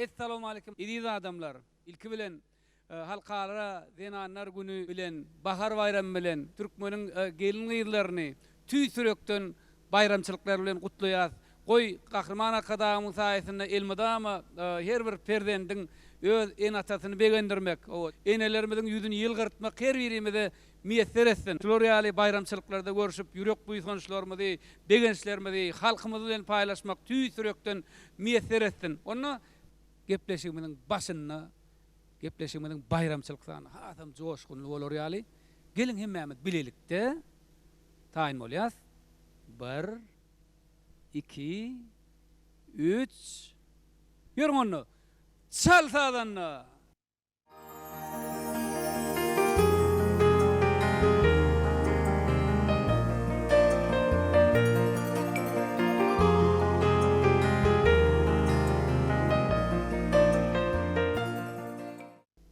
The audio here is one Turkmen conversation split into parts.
Assalamu alaykum. İdiz adamlar. İlki bilen halkara Zenanlar günü bilen, bahar bayramı bilen, Türkmenin gelin ýyllaryny tüý sürekden bayramçylyklar bilen gutlaýar. Goý Gahrman Akadamy saýasynda elmydama her bir perdendiň öz en atasyny begendirmek, o enelerimizin ýüzüni ýylgyrtmak her birimize miýesser etsin. Şular ýaly bayramçylyklarda görüşip ýürek buýsançlarymyzy, begençlerimizi halkymyz bilen paýlaşmak tüý sürekden miýesser etsin. Onu gepleşigimiziň başyna gepleşigimiziň bayramçylyklary hasam joşgunly bolar ýaly. Gelin hemmämiz bilelikde taýin bolýas. 1 2 3 Ýörüň onu. Çal sadanna.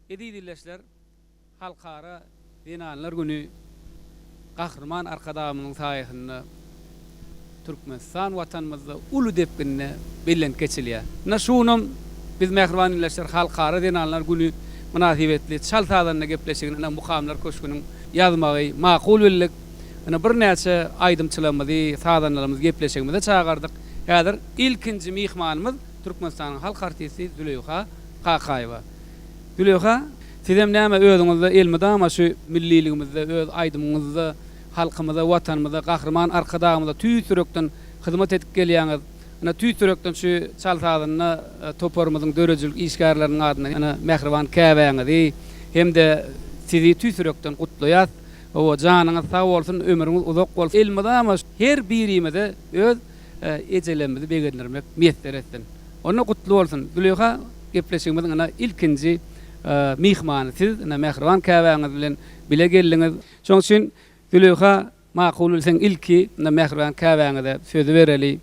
Edi dilleşler halkara Zenanlar günü Gahrman Akadamynyň saýasynda Türkmenistan watanymyzda ulu depginne bilen geçilýär. Naşunum biz Mehriban illeşler halkara Zenanlar günü münasibetli çal sadanna gepleşigine mukamlar köşkünüň ýazmagy makul billik. Ana bir näçe aýdymçylygymyzy, sadanlarymyzy gepleşigimizde çagardyk. Häzir ilkinji mihmanymyz Türkmenistanyň halk artisti Züleyha Qaqaýewa. Züleyha, sizem näme özüňizde elmydama şu milliligimizde, öz aýdymyňyzda, halkymyza, watanymyza, Gahrman Akadamyza tüý sürekden hyzmat edip gelýäňiz. Ana tüý sürekden şu çal sadyny toparmyzyň dörejilik işgärleriň adyna ana Mehriban käbäňizi hemde sizi tüý sürekden gutlaýar. O janyňyz sag bolsun, ömrüňiz uzak bolsun. Elmydama her birimize öz ejelerimizi begendirmek miýetler etsin. Onu gutly bolsun. Züleyha, gepleşigimiziň ana ilkinji mihmany siz Mehriban käbäňiz bilen bile geldiňiz. Şoň üçin Züleyha makul bolsaň ilki Mehriban käbäňize sözü bereli.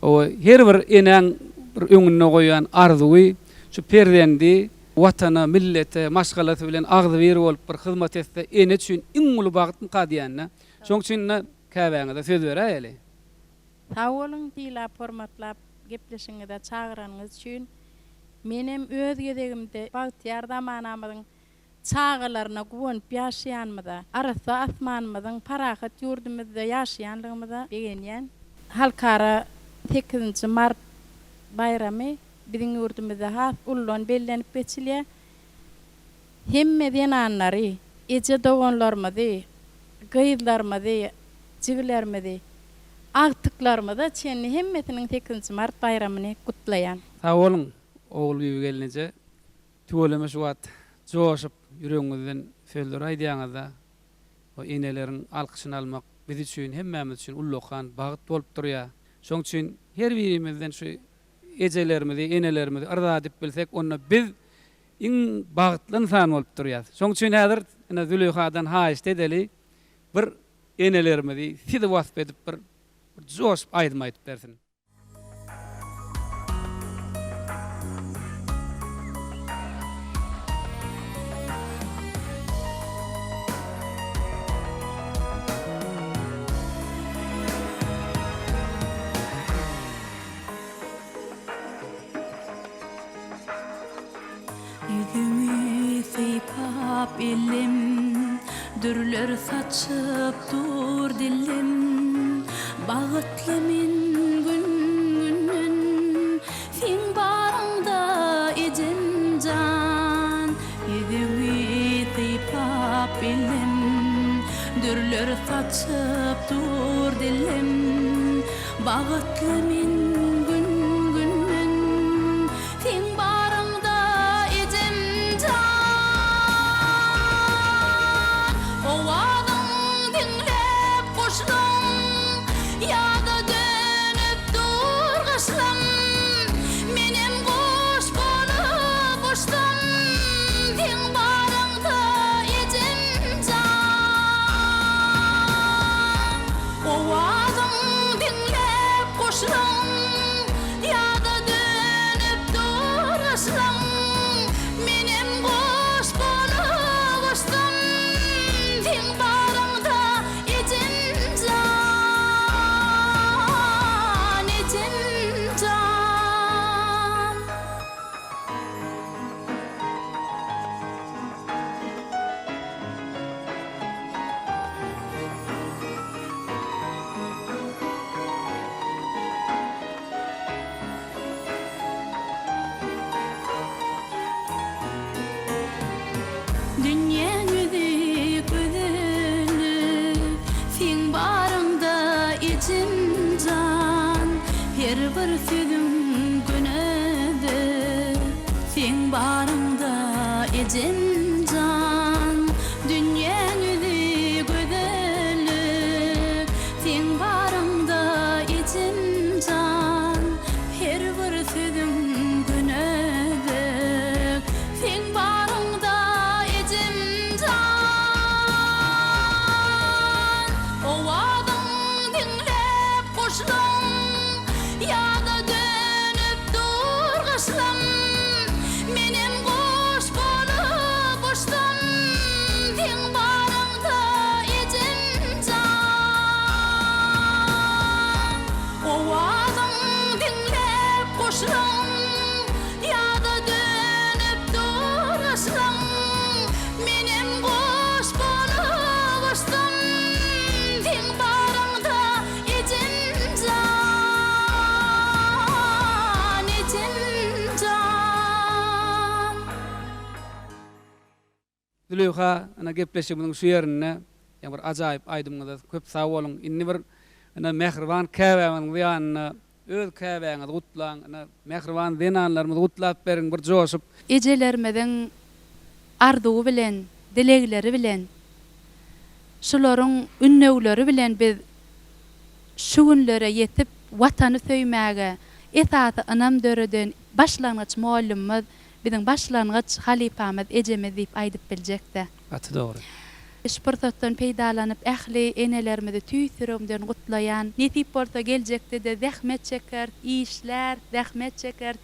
O her bir eneň bir öňüne goýan arzuwy şu perdendi watana, millete, maşgalasy bilen agzy ber bolup bir hyzmat etse ene üçin iň uly bagtyň gadýanyna. Şoň üçin käbäňize söz bereli. Sag bolun diýilap hormatlap gepleşiňizde çagyranyňyz üçin menem öz gezegimde Bagtyar zamanamyzyň çağlaryna güwenip ýaşaýanmyda, arasa asmanymyzyň parahat ýurdumyzda ýaşaýanlygymyza begenýän. Halkara 8-nji mart bayramy biziň ýurdumyzda has ullan bellenip geçilýär. Hemme Zenanlary, eje doganlarymyzy, gyýyzlarymyzy, jiglerimizi, agtyklarymyza çenli hemmetiniň 8-nji mart bayramyny gutlaýan. Sag bolun. Oğul gibi gelince tüweleme şu wat joşup yüreğiňizden sözler aýdýaňyzda o enelerin alkyşyny almak biz üçin hemmämiz üçin ullukan bagyt bolup durýar. Şoň üçin her birimizden şu ejelerimizi, enelerimizi arza edip bilsek onu biz iň bagtly insan bolup durýar. Şoň üçin häzir ene Züleyhadan haýyş edeli bir enelerimizi sizi wasp edip bir joşup aýdym aýdyp bersin. Yüzümü sıypap elim, dürler saçıp dur dilim. Bagıtlı min gün sen barında ecem can. Yüzümü sıypap elim, dürler saçıp dur dilim. Bagıtlı min O adam dinlep koşulan her bir südüm günede sen barında ecem can dünýäňizi gözellik sen barında ecem can her bir südüm günede sen barında ecem can owadyň dinlep koşdum ýa-da dönüp durgaşlam menem goş bolup uçdum sen barında ecem can owadyň dinlep koşdum ýa-da dönüp durgaşlam menem goş bolup uçdum sen barında ecem can ecem can Züleyha ana gepleşigimiň şu ýerine ýa bir ajaýyp aýdymyňyza köp sag boluň. Inni bir ana mehriban käbäňiň ýanyna öz käbäňiňizi gutlaň, ana mehriban denanlarymyzy gutlap beriň bir joşup. Ejelermeden ardugy bilen, dilegleri bilen, şolaryň ünnegleri bilen biz şu günlere yetip watany söýmäge, esasy anam döreden başlangyç muallimimiz, biziň başlangyç halifamiz ejemiz diýip aýdyp biljekde. Aty dogry. Şpurtatdan peýdalanyp ähli enelerimizi tüýsürümden gutlaýan, netip bolsa geljekde de zähmet çeker,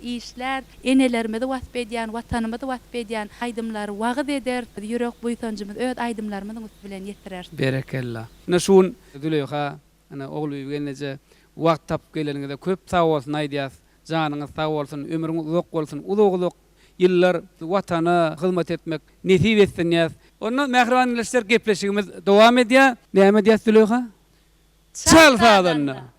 işler, enelerimizi wasp edýän, watanymyzy wasp edýän aýdymlary wagyz eder, ýürek buýsanjymyz öz aýdymlarymyzyň üstü bilen ýetirer. Berekella. Ana şuň Züleyha ana ogly gelneje wagt tap geleniňizde köp sag bolsun aýdýas. Janyňyz sag bolsun, ömrüňiz uzak bolsun, uzak ýyllar watana hyzmat etmek nesip etsin ýaz. Onu mehribanlaşdyr gepleşigimiz dowam edýär. Näme diýäs Züleyha? Çal sadanna.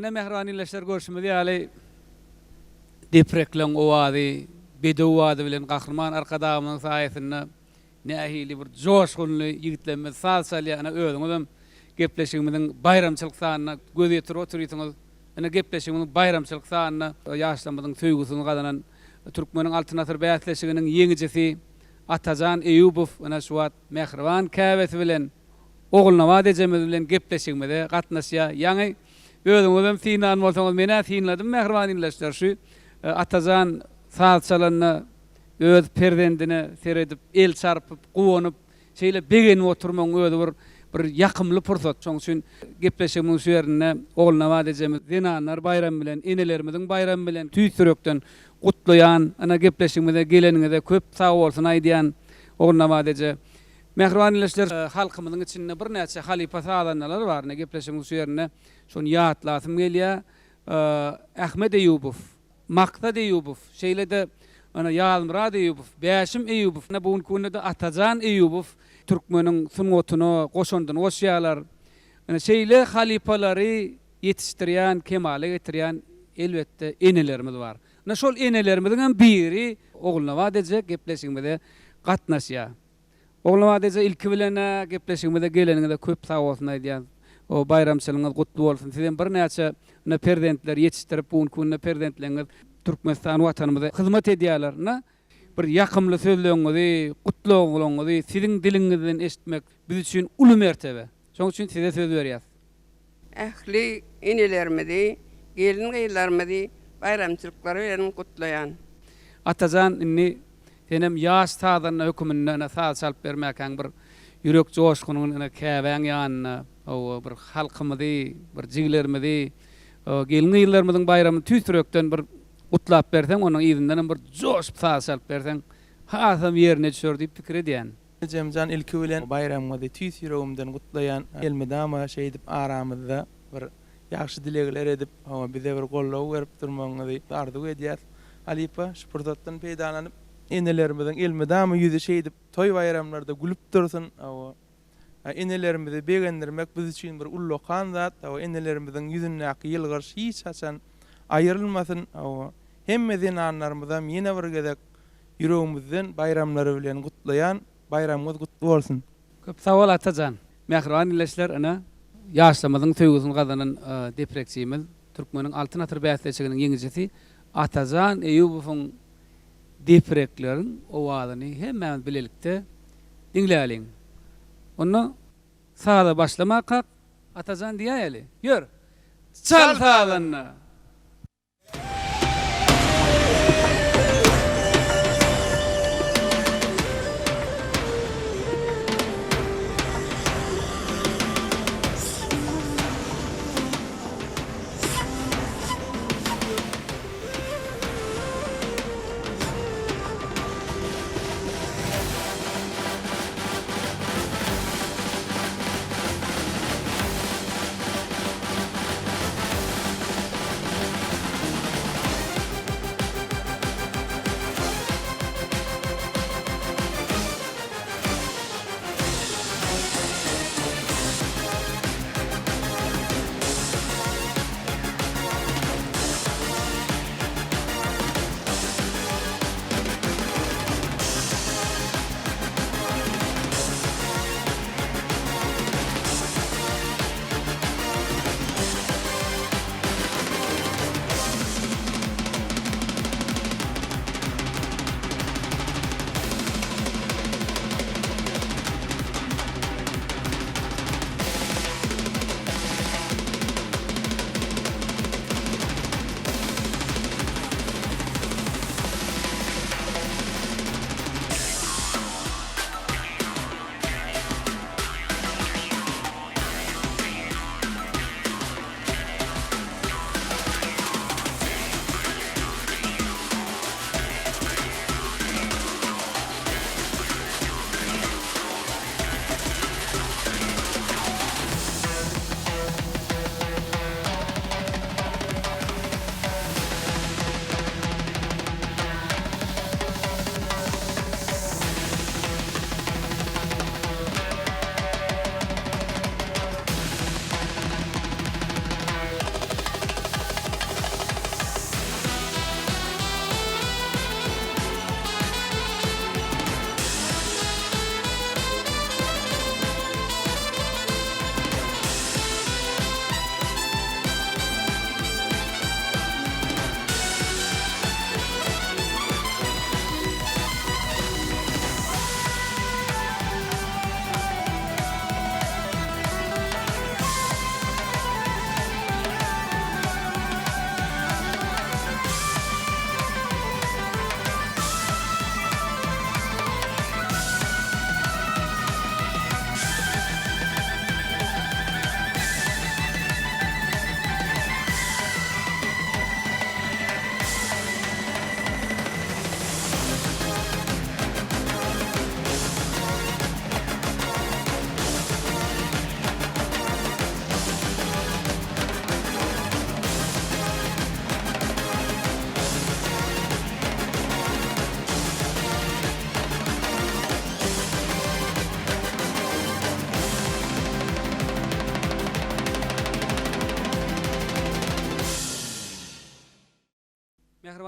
Ana mehranilleşler görüşmedi ýaly depreklen owady, bedowady bilen gahrman arkadamynyň saýasynda nähili bir joşgunly ýigitlenme salsalya ana özüňizem gepleşigimiziň bayramçylyk sanyna göz ýetir oturýsyňyz. Ana gepleşigimiziň bayramçylyk sanyna ýaşlamyzyň söýgüsini gadanan türkmeniň altyn asr bäýatleşiginiň ýeňijisi Atajan Eýubow ana şu wagt Mehriban käbesi bilen oğulnama dejemiz bilen gepleşigimizde gatnaşýa. Ýani özüňizem finan bolsaňyz mene finladym Mehriban inleşler şu Atajan salçalanna öz perdendine seredip el çarpıp gowanyp şeýle begeni oturmaň özü bir ýakymly pursat. Şoň üçin gepleşigimiz şu ýerine oğulnama dejemiz dinanlar bayram bilen enelerimiziň bayram bilen tüýsürekden gutlayan ana gepleşigimize geleniňize köp sag bolsun aýdýan oğulnama deje. Mehribanleşler halkymyzyň içinde bir näçe halipa saýlanlar bar. Ne gepleşigimiz şu ýerine şonu ýatlasym gelýär. Ahmed Eýubow, Maksat Eýubow, şeýle de ana Ýalmyrad Eýubow, Bäşim Eýubow, ne bugun günde de Atajan Eýubow türkmeniň sunwatyny goşandan goşýarlar. Ana şeýle halipalary ýetişdirýän, kemale getirýän elbetde enelerimiz bar. Ana şol enelerimizden biri oğulnama deje gepleşigimizde gatnaşýar. Oğulnama deje ilki bilen gepleşigimizde geleniňizde köp sag bolsun aýdýan. O bayramçylygyňyz gutly bolsun. Sizden bir näçe perdentler ýetişdirip bugun günde perdentleriniz Türkmenistan watanymyza hyzmat edýärler. Bir ýakymly sözleňizi, gutlugyňyzy siziň diliňizden eşitmek biz üçin uly mertebe. Şoň üçin size söz berýär. Ähli inelerimizi, gelin gyýlarymyzy bayramçylyklary bilen gutlaýan. Atajan inni senem ýaş taýdanna höküminde saz çalyp bermäkäň bir ýürek joşgunyň käbäň ýanyna o bir halkymyzy, bir jigilerimizi, gelin gyýlarymyzyň bayramy tüýsürekden bir gutlap berseň, onuň ýygynden bir joş saz çalyp berseň, hasam ýerine düşer diýip pikir edýän. Cemcan ilki bilen bayramyny tüýsüregimden gutlaýan elmedama şeýdip aramyzda bir ýaxşy dilegler edip, bize bir gollaw berip durmagyňyzy arzuw edýär. Alipa şu pursatdan peýdalanyp enelerimizden elmedama ýüze şeýdip toý bayramlarda gülüp dursun. Enelerimizi begendirmek biz üçin bir ullukan zat. Enelerimizin ýüzündäki ýylgyş hiç haçan aýrylmasyn. Hemme zinanlarymyzam ýene bir gezek ýüregimizden bayramlary bilen gutlaýan bayramymyz gutly bolsun. Köp sag bol Atajan. Mehribanleşler ana ýaşlamyzyň söýgüsini gadanan depreksiyimiz türkmeniň altyn asr bäýatleşiginiň ýeňijisi Atajan Eýubowyň depreklerin owadyny hemme bilelikde dinläliň. Onu sağda başlamak Atajan diýäli. Ýör. Çal sağdanna.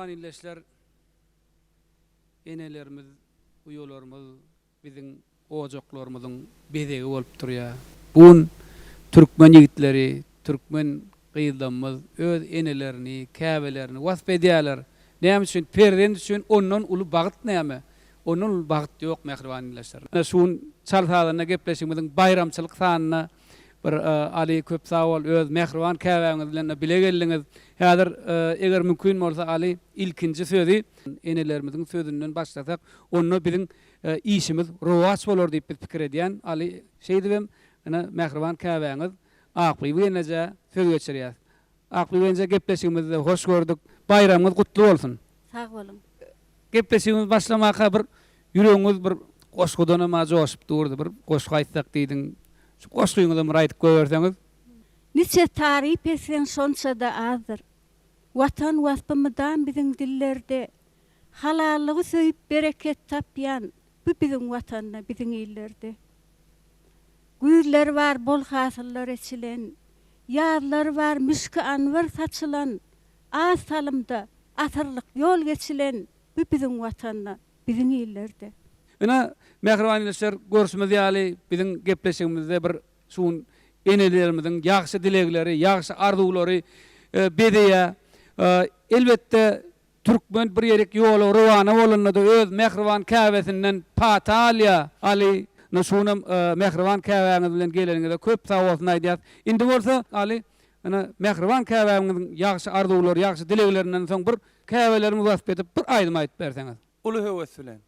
Mähriban illeşler, enelerimiz, uýalarymyz, biziň ojoklarymyzyň bezegi bolup durýar. Bugün türkmen ýigitleri, türkmen gyýdamyz öz enelerini, käbelerini wasp edýärler. Näme üçin? Perden üçin ondan uly bagyt näme? Ondan uly bagyt ýok Mähriban illeşler. Şuň çalsalarına gepleşimiziň bayramçylyk sanyna bir Ali köp sağ ol öz Mähriban käbäňiz bilen bile geldiňiz. Häzir eger mümkin bolsa Ali ilkinji sözi enelerimizin sözünden başlasak, onu biziň işimiz rowaç bolar diýip biz pikir edýän. Ali şeýdibem, ana Mähriban käbäňiz akly bilenje söz geçirýär. Akly bilenje gepleşigimizde hoş gördük. Bayramyňyz gutly bolsun. Sag bolun. Gepleşigimiz başlamaka bir ýüregiňiz bir goşgudan ama joşup durdy. Bir goşgu aýtsak diýdiň. Şu goşguňyzy bir aýtyp goýerseňiz. Nice tarih pesen sonsa da azdır. Vatan waspamydan biziň dillerde halallygy söýüp bereket tapýan bu biziň watanda, biziň ýerlerde. Güýler var, bol hasyllar eçilen, ýazlar var, müşki anwar saçylan, az salymda asyrlyk ýol geçilen bu biziň watanda, biziň ýerlerde. Ina Mähriban illeşler görüşmez ýaly biziň gepleşigimizde bir şuň enelerimizin ýaxşy dilegleri, ýaxşy arzulary bedeýär. Elbetde türkmen bir ýerek ýola rowana bolanda öz Mähriban käbesinden patalya Ali naşunam Mähriban käbäňiz bilen geleniňizde köp sag bolsun aýdýar. Indi bolsa Ali ana Mähriban käbäňiziň ýaxşy arzulary, ýaxşy dileglerinden soň bir käbelerimiz wasp edip bir aýdym aýtyp berseňiz. Uly höwes bilen.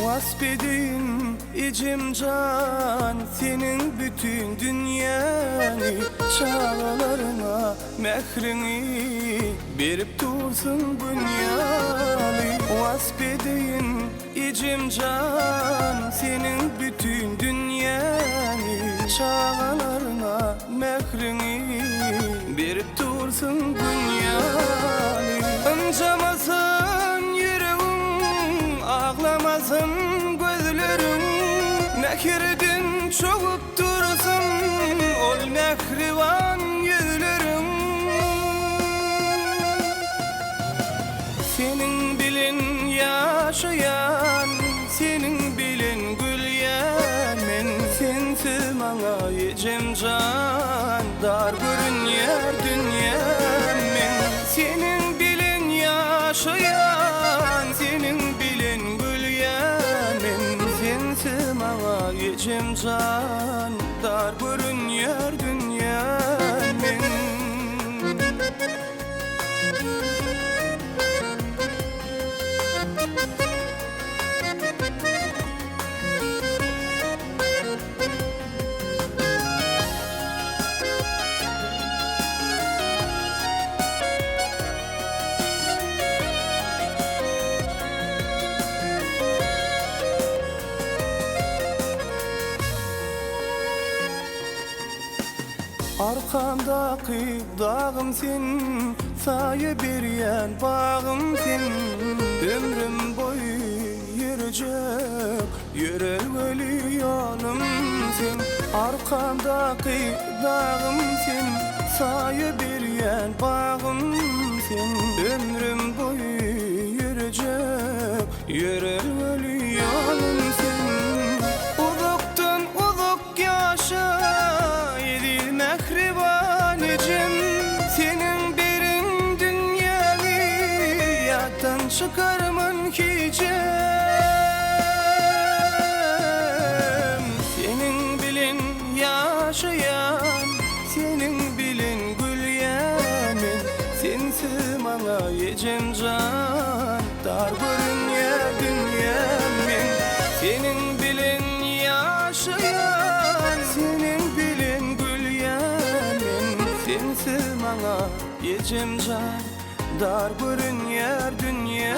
Wasp edin icim can senin bütün dünýäni, çağlaryna mehrini berip dursun dünýäni. Wasp edin icim can senin bütün dünýäni, çağlaryna mehrini berip dursun dünýäni. Anjamasın yüreğim, ağlamasın gözlerim, mehrirdin çoğup dursun ol Mähriban yüzlerim. Senin bilen yaşayan, senin bilen gülýän men, sensiz maňa ejem can dar görünýär dünýäm men. Senin bilen yaşayan, senin bilen gülýän men, sensiz maňa ejem can dar görünýär dünýäm men. Arkamdaki dağım sen, saýa berýän bagım sen. Ömrüm boyu yürüjek, ýörelmeli ýolum sen. Arkamdaki dağım sen, saýa berýän bagım sen. Ömrüm boyu yürüjek, ýörelmeli ýolum sen. Uzaktan uzak ýaşa Mähriban ejim, senin birin dünýäni ýatdan çykarmyn hijem. Senin bilen ýaşayan, senin bilen gülýän men, sensiz maňa ejim can dar görünýär dünýäm men. Senin bilen ýaşayan, senin bilen gülýän men, sensiz maňa ejim can dar görünýär dünýäm.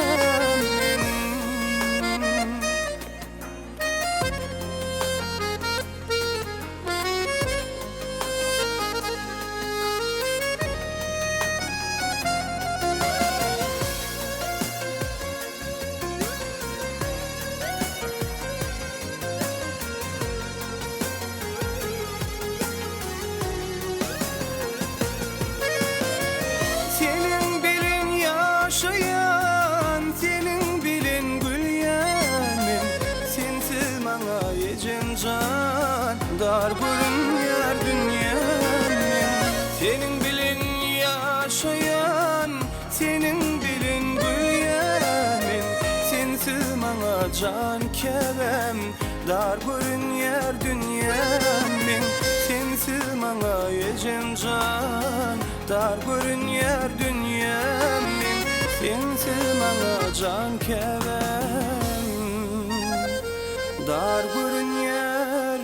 Senin bilin yaşayan, senin bilin gülýänim. Sensiz maňa ejim can, dar görünýär dünýäm. Senin bilin yaşayan, senin bilin gülýänim. Sensiz maňa can kebem, dar görünýär dünýäm. Sensiz maňa ejim can, dar görünýär dünýäm. Sensiz maňa can kebem, dar görünýär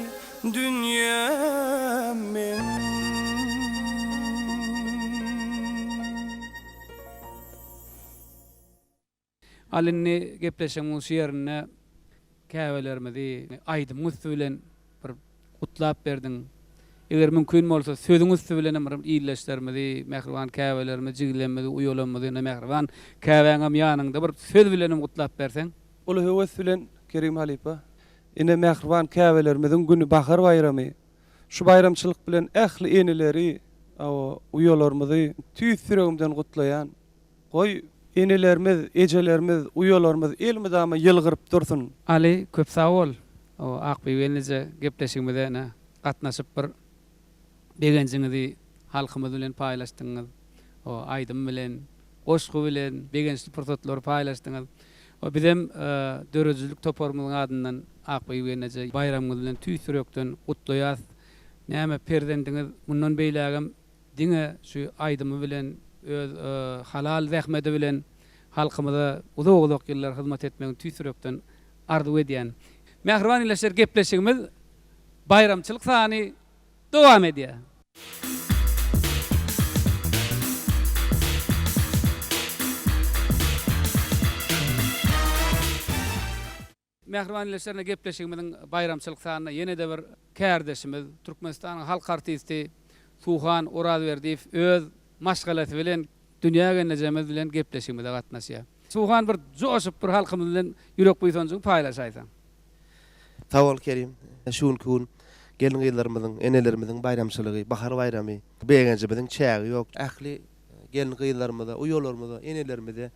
dünýäm. Alinni gepleşeň şu ýerine käbelerimizi aýdymyz bilen bir gutlap berdiň. Eger mümkin bolsa sözüňiz bilen bir iýleşlerimizi, mehriban käbelerimizi, jiglenmedi, uýulanmady, mehriban käbeňem ýanynda bir söz bilen gutlap berseň. Ulu höwes bilen Kerim Halipa. Ine mehriban käbelerimiziň güni bahar bayramy. Şu bayramçylyk bilen ähli eneleri, uýalarymyzy tüýs süregimden gutlaýan. Goý enelerimiz, ejelerimiz, uýalarymyz elmidama ýylgyryp dursun. Ali köp sag bol. O akbeýelinize gepleşigimizde gatnaşyp bir begençiňizi halkymyz bilen paýlaşdyňyz. O aýdym bilen, goşgu bilen begençli pursatlary paýlaşdyňyz. O bizem dörejizlik toparmyzyň adyndan akbeýelinize bayramyňyz bilen tüýs sürekden gutlaýas. Näme perzendiňiz mundan beýlägem diňe şu aýdymy bilen öz halal zähmeti bilen halkymyza uzak ýyllar hyzmat etmegiň tüýs sürekden arzu edýän. Mehriban ileşer gepleşigimiz bayramçylyk sany dowam edýär. Mehriban ileşerine gepleşigimiziň bayramçylyk sanyna ýene de bir kärdeşimiz Türkmenistanyň halk artisti Suhan Orazberdiýew öz maşgalati bilen dünýä genejemiz bilen gepleşigimizde gatnaşýar. Suhan bir joşup bir halkymyz bilen ýürek buýsanjyň paýlaşaýsan. Tawal Kerim, şuun kun gelin ýyllarymyzyň, enelerimiziň bayramçylygy, bahar bayramy, begençimiziň çägi ýok. Ähli gelin ýyllarymyzda, uýalarymyzda, enelerimizde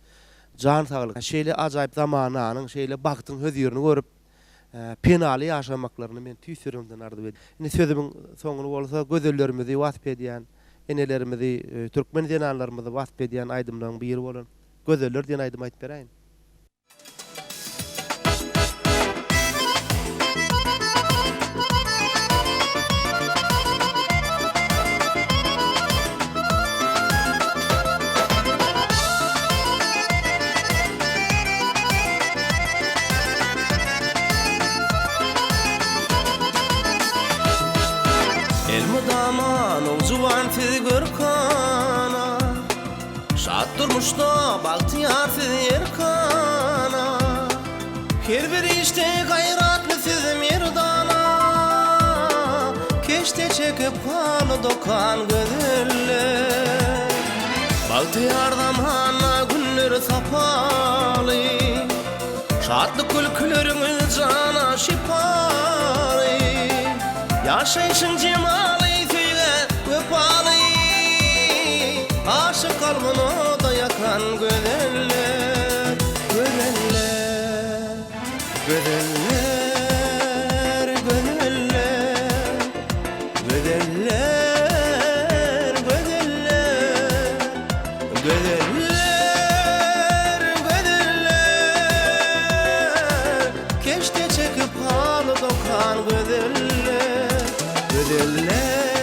can saglyk, şeýle ajaýyp zamananyň, şeýle bagtyň höz ýerini görüp penaly ýaşamaklaryny men tüýs süregimden ardy edip. Ine sözümiň soňuny bolsa gözellerimizi wasp edýän, enelerimizi, türkmen denanlarymyzy wasp edýän aýdymlaryň biri bolan gözeller diýen aýdym aýtyp beräýin. Elmudaman uzuvan figür kana, şat durmuşda bahtiyar fidir kana. Her bir işte gayratlı siz mirdana, keşte çekip kalı dokan gözüller. Bahtiyar zamanla günler sapalı, şatlı külkülürümüz cana şipalı. Yaşayışın cemali tüyle öpalı, aşık kalbını da yakan gözeller, gözeller, gözeller, gözeller, gözeller, gözeller, gözeller, gözeller, keşte çekip halı dokan gözeller. Gözeller,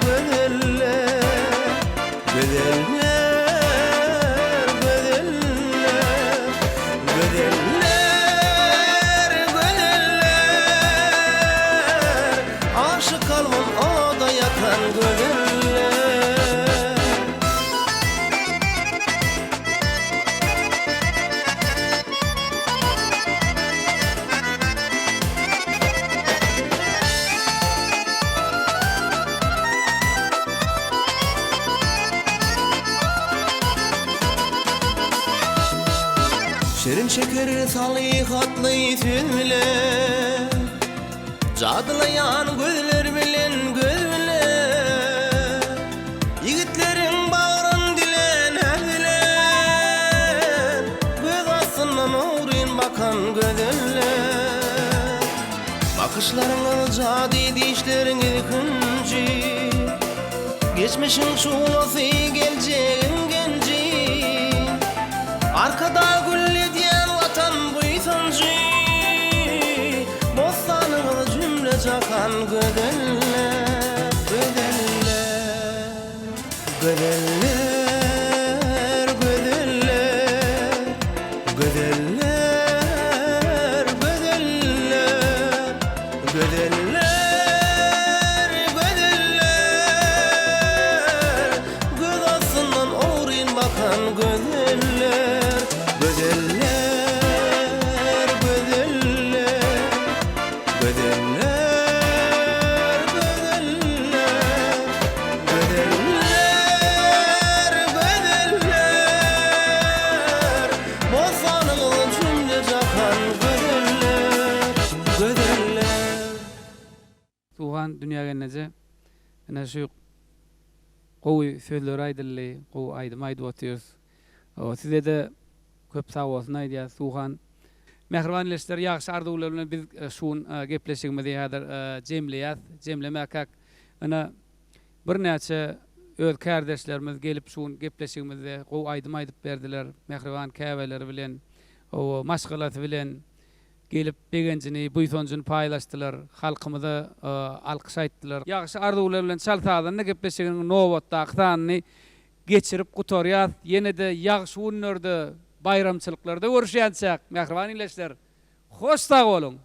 gözeller, gözeller, gözeller, gözeller, Şerin şeker saly hatly söz bilen jadylayan gözler bilen göz bilen yigitleriň bagyryn dilen bilen göz astynan uğryn bakan gözler bakışlaryň jadi dişleriň ikinci geçmişiň şulasy geljegin genji arkada gülli diyen vatan buysanji bostanıma cümle çakan gödeller gödeller gödeller gödeller gödeller gödeller gödeller gödeller göz aslından uğrayın bakan gödeller gödeller gödeller gödeller gödeller gödeller gödeller bosanılı cümle çakan gödeller gödeller Tuğan dünya gelnece ana şu gowy sözler aýdyldy, gowy aýdym aýdyp otyrys. O size de köp sağ olsun aýdýar Tuğan. Mehribanleşler ýagşy arzuwlar bilen biz şuň gepleşigimizi häzir jemleýär. Jemlemäk ana bir näçe öz kardeşlerimiz gelip şuň gepleşigimizde gowy aýdym aýdyp berdiler. Mehriban käbeleri bilen, o maşgalasy bilen gelip begenjini, buýsonjyny paýlaşdylar, halkymyza alkyş aýtdylar. Ýagşy arzuwlar bilen çalsagyny gepleşiginiň nowatda aqsanyny geçirip gutorýar. Ýene de ýagşy günlerde, bayramçylyklarda görüşýänçäk. Mehriban ileşler. Hoş sag bolun.